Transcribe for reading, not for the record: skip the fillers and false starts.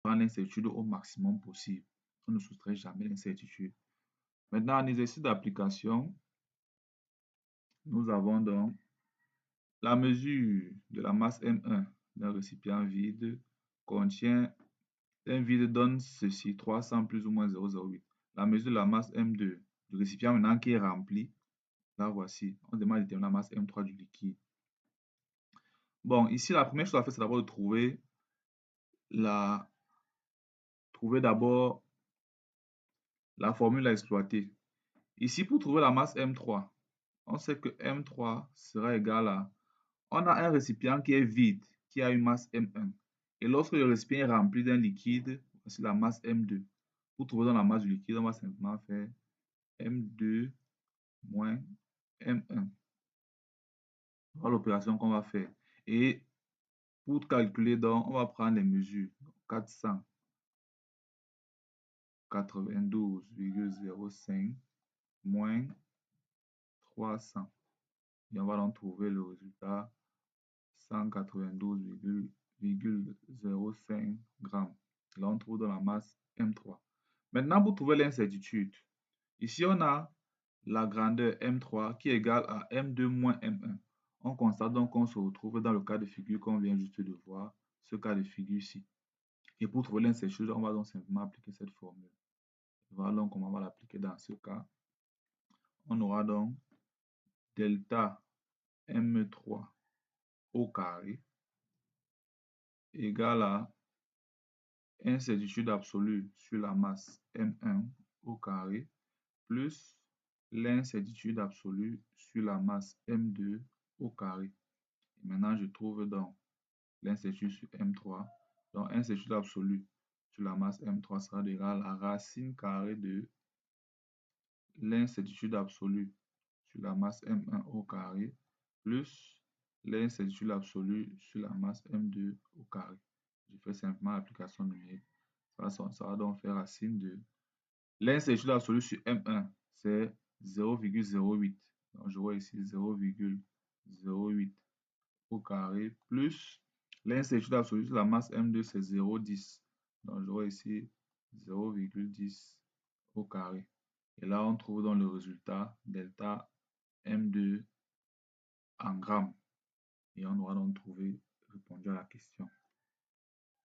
prendre l'incertitude au maximum possible. On ne soustrait jamais l'incertitude. Maintenant, en exercice d'application, nous avons donc la mesure de la masse M1 d'un récipient vide contient un vide donne ceci, 300 plus ou moins 0,08. La mesure de la masse M2 du récipient maintenant qui est rempli, là voici, on demande de déterminer la masse M3 du liquide. Bon, ici, la première chose à faire, c'est d'abord de trouver d'abord la formule à exploiter. Ici, pour trouver la masse M3, on sait que M3 sera égal à... On a un récipient qui est vide, qui a une masse M1. Et lorsque le récipient est rempli d'un liquide, voici la masse M2. Pour trouver dans la masse du liquide, on va simplement faire M2 moins M1. Voilà l'opération qu'on va faire. Et pour calculer, donc, on va prendre les mesures. 492,05 moins 300. Et on va donc trouver le résultat 192,05 grammes. Là, on trouve dans la masse M3. Maintenant, pour trouver l'incertitude, ici, on a la grandeur M3 qui est égale à M2 moins M1. On constate donc qu'on se retrouve dans le cas de figure qu'on vient juste de voir, ce cas de figure-ci. Et pour trouver l'incertitude, on va donc simplement appliquer cette formule. Voilà donc comment on va l'appliquer dans ce cas. On aura donc delta M3 au carré égale à incertitude absolue sur la masse M1 au carré plus l'incertitude absolue sur la masse M2 au carré. Et maintenant, je trouve donc l'incertitude sur M3. Donc, incertitude absolue sur la masse M3 sera égal à racine carrée de l'incertitude absolue sur la masse M1 au carré plus l'incertitude absolue sur la masse M2 au carré. Je fais simplement l'application numérique. Ça va donc faire racine de l'incertitude absolue sur M1, c'est 0,08. Donc, je vois ici 0,08 au carré plus l'incertitude absolue sur la masse M2, c'est 0,10. Donc, je vois ici 0,10 au carré. Et là, on trouve donc le résultat delta M2 en grammes. Et on aura donc répondu à la question.